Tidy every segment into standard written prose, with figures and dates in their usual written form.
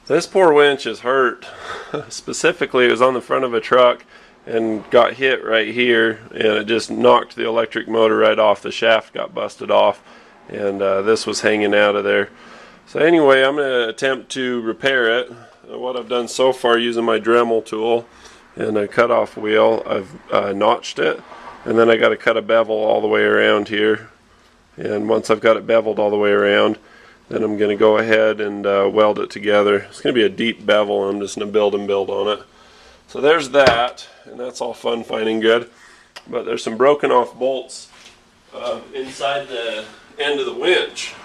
This poor winch is hurt. Specifically, it was on the front of a truck and got hit right here, and it just knocked the electric motor right off. The shaft got busted off, and this was hanging out of there. So anyway, I'm going to attempt to repair it. What I've done so far using my Dremel tool and a cutoff wheel, I've notched it, and then I got to cut a bevel all the way around here. And once I've got it beveled all the way around, then I'm going to go ahead and weld it together. It's going to be a deep bevel. I'm just going to build on it. So there's that, and that's all fun, fine, and good. But there's some broken off bolts inside the end of the winch.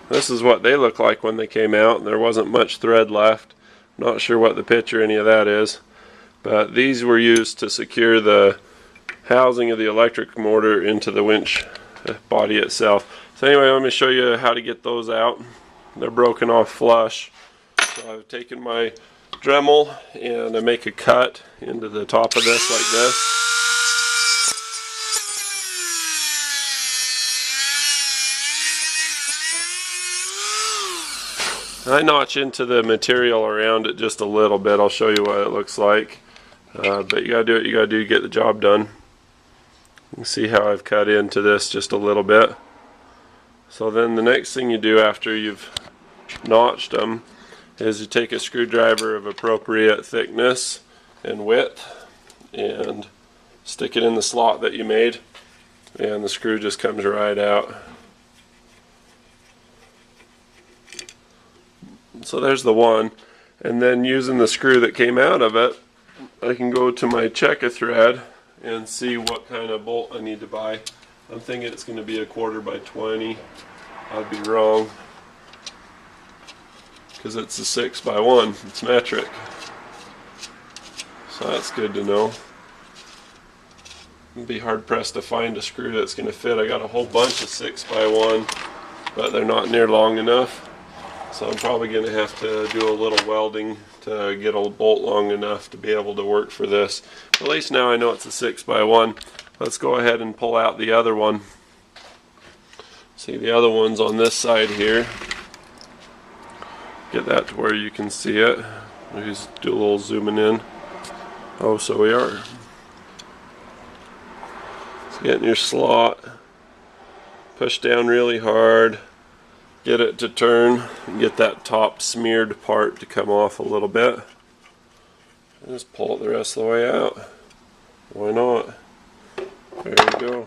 This is what they look like when they came out. There wasn't much thread left. Not sure what the pitch or any of that is. But these were used to secure the housing of the electric motor into the winch body itself. So anyway, let me show you how to get those out. They're broken off flush. So I've taken my Dremel and I make a cut into the top of this like this. I notch into the material around it just a little bit. I'll show you what it looks like. But you gotta do what you gotta do to get the job done. You can see how I've cut into this just a little bit. So then the next thing you do after you've notched them is you take a screwdriver of appropriate thickness and width and stick it in the slot that you made, and the screw just comes right out. So there's the one, and then using the screw that came out of it, I can go to my checker thread and see what kind of bolt I need to buy. I'm thinking it's going to be a 1/4 by 20. I'd be wrong, because it's a 6 by 1. It's metric, so that's good to know. It'd be hard pressed to find a screw that's going to fit. I got a whole bunch of 6 by 1, but they're not near long enough. So I'm probably going to have to do a little welding to get a bolt long enough to be able to work for this. At least now I know it's a 6 by 1. Let's go ahead and pull out the other one. See, the other one's on this side here. Get that to where you can see it. Just do a little zooming in. Oh, so we are. So get in your slot. Push down really hard. Get it to turn and get that top smeared part to come off a little bit. And just pull it the rest of the way out. Why not? There you go.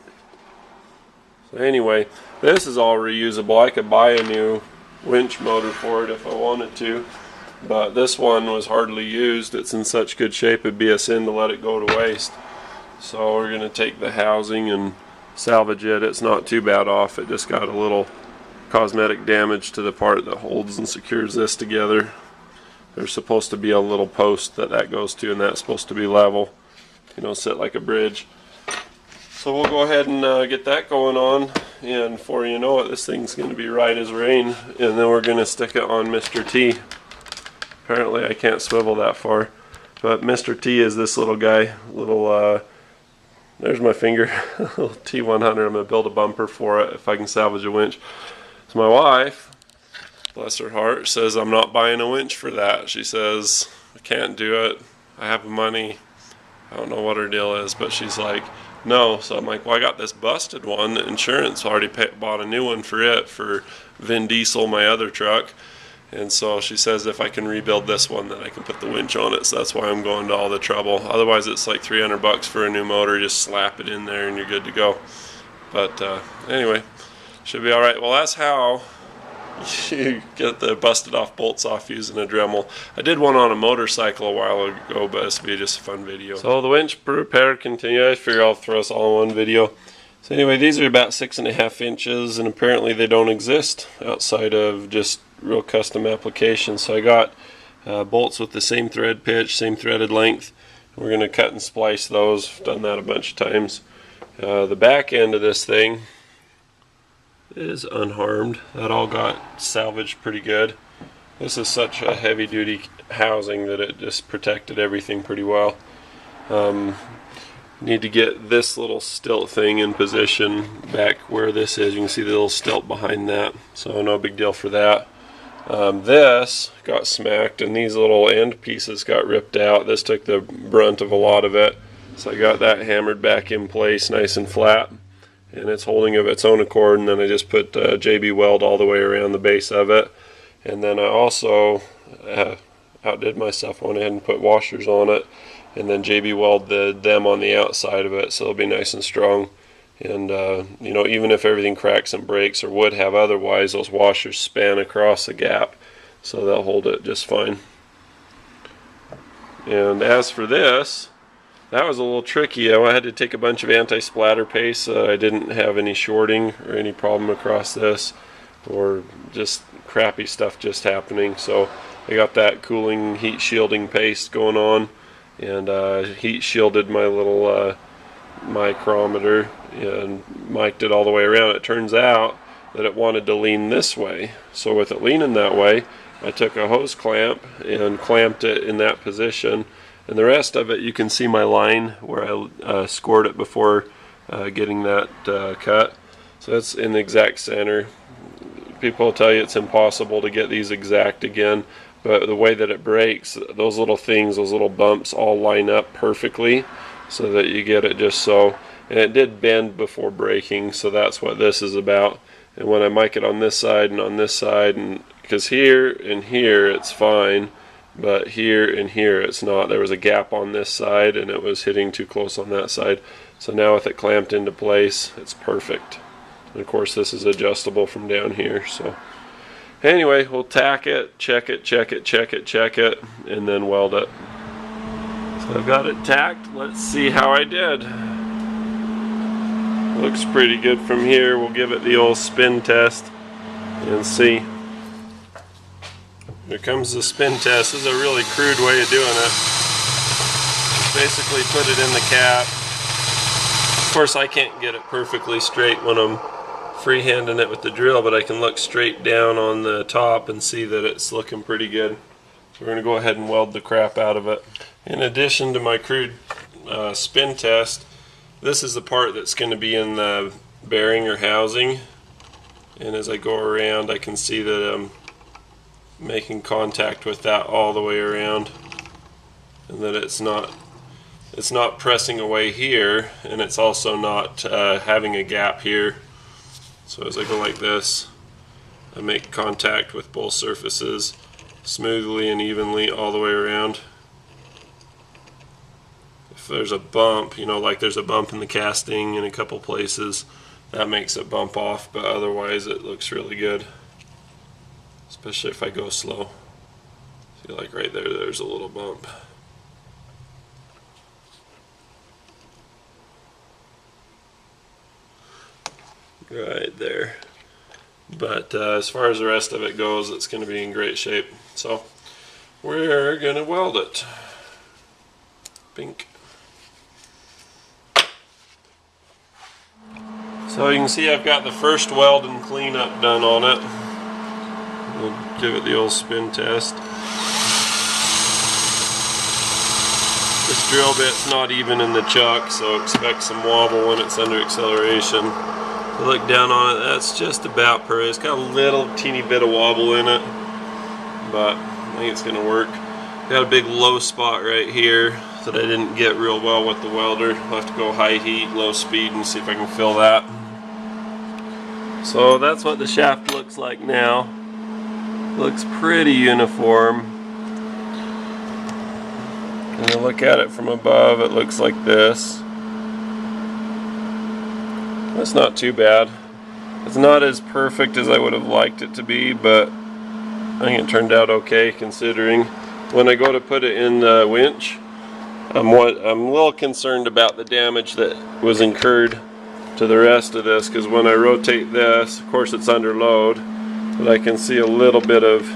So anyway, this is all reusable. I could buy a new winch motor for it if I wanted to, but this one was hardly used. It's in such good shape it'd be a sin to let it go to waste. So we're going to take the housing and salvage it. It's not too bad off. It just got a little cosmetic damage to the part that holds and secures this together. There's supposed to be a little post that goes to, and that's supposed to be level, you know, sit like a bridge. So we'll go ahead and get that going on, and before you know it, this thing's going to be right as rain, and then we're going to stick it on Mr. T. Apparently I can't swivel that far, but Mr. T is this little guy, there's my finger, little T100. I'm going to build a bumper for it if I can salvage a winch. So my wife, bless her heart, says I'm not buying a winch for that. She says I can't do it. I have the money. I don't know what her deal is, but she's like, no. So I'm like, well, I got this busted one. The insurance already bought a new one for it, for Vin Diesel, my other truck. And so she says if I can rebuild this one, then I can put the winch on it. So that's why I'm going to all the trouble. Otherwise, it's like $300 for a new motor. Just slap it in there and you're good to go. But anyway, should be all right. Well, that's how you get the busted off bolts off using a Dremel. I did one on a motorcycle a while ago, but this will be just a fun video. So the winch repair continue. I figure I'll throw us all in one video. So anyway, these are about 6.5 inches, and apparently they don't exist outside of just real custom applications. So I got bolts with the same thread pitch, same threaded length. We're going to cut and splice those. I've done that a bunch of times. The back end of this thing is unharmed. That all got salvaged pretty good. This is such a heavy duty housing that it just protected everything pretty well. Need to get this little stilt thing in position back where this is. You can see the little stilt behind that, so no big deal for that. This got smacked and these little end pieces got ripped out. This took the brunt of a lot of it. So I got that hammered back in place nice and flat, and it's holding of its own accord. And then I just put JB weld all the way around the base of it. And then I also outdid myself, went ahead and put washers on it, and then JB welded them on the outside of it, so it'll be nice and strong. And you know, even if everything cracks and breaks or would have otherwise, those washers span across the gap, so they'll hold it just fine. And as for this, that was a little tricky. I had to take a bunch of anti-splatter paste so I didn't have any shorting or any problem across this, or just crappy stuff just happening. So I got that cooling heat shielding paste going on, and heat shielded my little micrometer and mic'd it all the way around. It turns out that it wanted to lean this way, so with it leaning that way, I took a hose clamp and clamped it in that position, and the rest of it, you can see my line where I scored it before getting that cut. So that's in the exact center. People will tell you it's impossible to get these exact again, but the way that it breaks, those little things, those little bumps all line up perfectly so that you get it just so. And it did bend before breaking, so that's what this is about. And when I mic it on this side and on this side, and because here and here it's fine, but here and here it's not. There was a gap on this side and it was hitting too close on that side. So now with it clamped into place, it's perfect. And of course this is adjustable from down here. So anyway, we'll tack it, check it, check it, check it, check it, and then weld it. So I've got it tacked. Let's see how I did. Looks pretty good from here. We'll give it the old spin test and see. Here comes the spin test. This is a really crude way of doing it. Just basically put it in the cap. Of course I can't get it perfectly straight when I'm freehanding it with the drill, but I can look straight down on the top and see that it's looking pretty good. So we're going to go ahead and weld the crap out of it. In addition to my crude spin test, this is the part that's going to be in the bearing or housing, and as I go around I can see that I'm making contact with that all the way around, and that it's not pressing away here, and it's also not having a gap here. So as I go like this, I make contact with both surfaces smoothly and evenly all the way around. If there's a bump, you know, like there's a bump in the casting in a couple places, that makes it bump off, but otherwise it looks really good, especially if I go slow. See, like right there, there's a little bump. Right there. But as far as the rest of it goes, it's going to be in great shape. So we're going to weld it. Pink. So you can see I've got the first weld and cleanup done on it. We'll give it the old spin test. This drill bit's not even in the chuck, so expect some wobble when it's under acceleration. If you look down on it, that's just about perfect. It's got a little teeny bit of wobble in it, but I think it's going to work. Got a big low spot right here that I didn't get real well with the welder. I'll have to go high heat, low speed, and see if I can fill that. So that's what the shaft looks like now. Looks pretty uniform. And you look at it from above, it looks like this. That's not too bad. It's not as perfect as I would have liked it to be, but I think it turned out okay considering. When I go to put it in the winch, I'm a little concerned about the damage that was incurred to the rest of this, because when I rotate this, of course it's under load, but I can see a little bit of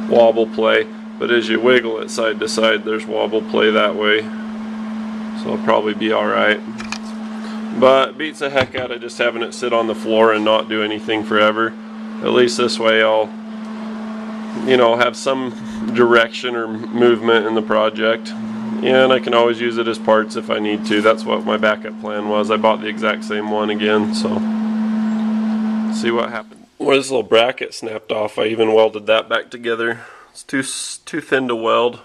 wobble play. But as you wiggle it side to side, there's wobble play that way, so it'll probably be alright. But it beats the heck out of just having it sit on the floor and not do anything forever. At least this way I'll, you know, have some direction or movement in the project. And I can always use it as parts if I need to. That's what my backup plan was. I bought the exact same one again, so see what happens. where this little bracket snapped off, I even welded that back together. It's too thin to weld,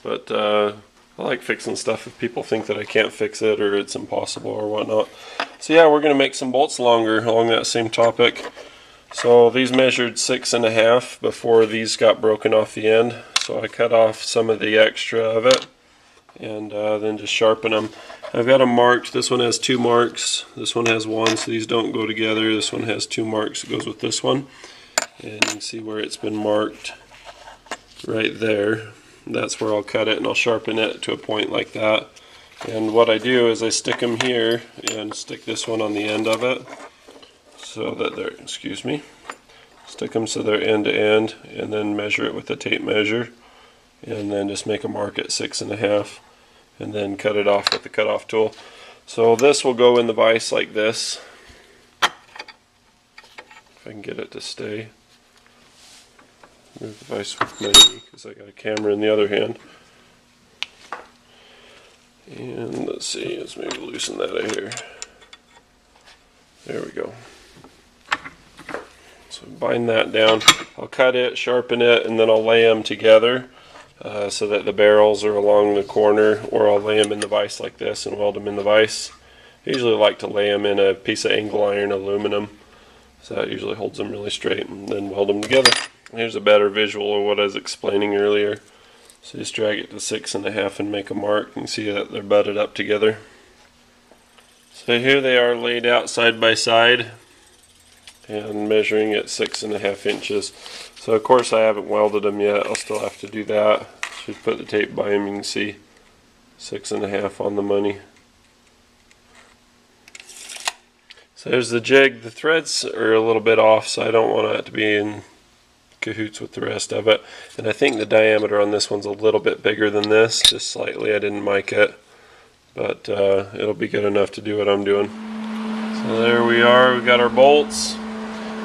but I like fixing stuff if people think that I can't fix it or it's impossible or whatnot. So yeah, we're going to make some bolts longer along that same topic. So these measured 6.5 before these got broken off the end. So I cut off some of the extra of it and then just sharpen them. I've got them marked. This one has 2 marks. This one has 1, so these don't go together. This one has 2 marks. It goes with this one. And you can see where it's been marked right there. That's where I'll cut it, and I'll sharpen it to a point like that. And what I do is I stick them here and stick this one on the end of it so that they're, excuse me, stick them so they're end to end, and then measure it with a tape measure, and then just make a mark at 6.5, and then cut it off with the cutoff tool. So this will go in the vise like this, if I can get it to stay. Move the vise with me because I got a camera in the other hand. And let's see, let's maybe loosen that out here. There we go. So bind that down. I'll cut it, sharpen it, and then I'll lay them together so that the barrels are along the corner, or I'll lay them in the vise like this and weld them in the vise. I usually like to lay them in a piece of angle iron aluminum, so that usually holds them really straight, and then weld them together. Here's a better visual of what I was explaining earlier. So just drag it to 6.5 and make a mark. You can see that they're butted up together. So here they are laid out side by side and measuring at 6.5 inches. So of course I haven't welded them yet. I'll still have to do that. Should put the tape by them. You can see 6.5 on the money. So there's the jig. The threads are a little bit off, so I don't want it to be in cahoots with the rest of it. And I think the diameter on this one's a little bit bigger than this, just slightly. I didn't mic it, but it'll be good enough to do what I'm doing. So there we are. We got our bolts.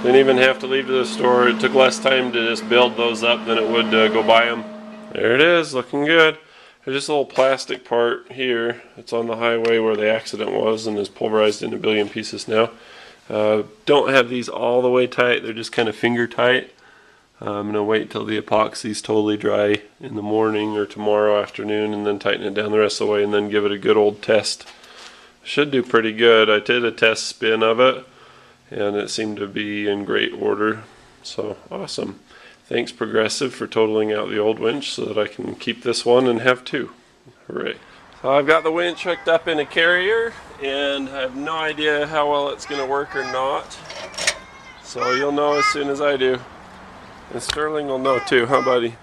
Didn't even have to leave to the store. It took less time to just build those up than it would go buy them. There it is, looking good. There's just a little plastic part here. It's on the highway where the accident was and is pulverized into a billion pieces now. Don't have these all the way tight. They're just kind of finger tight. I'm going to wait till the epoxy's totally dry in the morning or tomorrow afternoon, and then tighten it down the rest of the way, and then give it a good old test. Should do pretty good. I did a test spin of it, and it seemed to be in great order. So awesome. Thanks Progressive for totaling out the old winch so that I can keep this one and have 2. Hooray. So I've got the winch hooked up in a carrier, and I have no idea how well it's going to work or not. So you'll know as soon as I do. And Sterling will know too, huh buddy?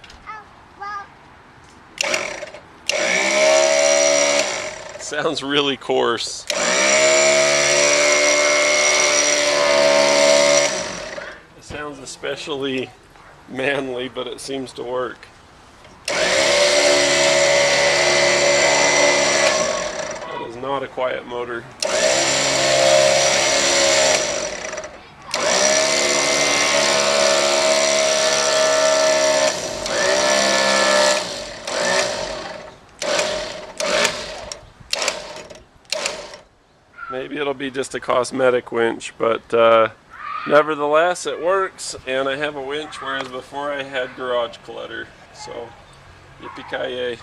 Sounds really coarse. It sounds especially manly, but it seems to work. That is not a quiet motor. Maybe it'll be just a cosmetic winch, but nevertheless it works, and I have a winch, whereas before I had garage clutter. So yippee-ki-yay.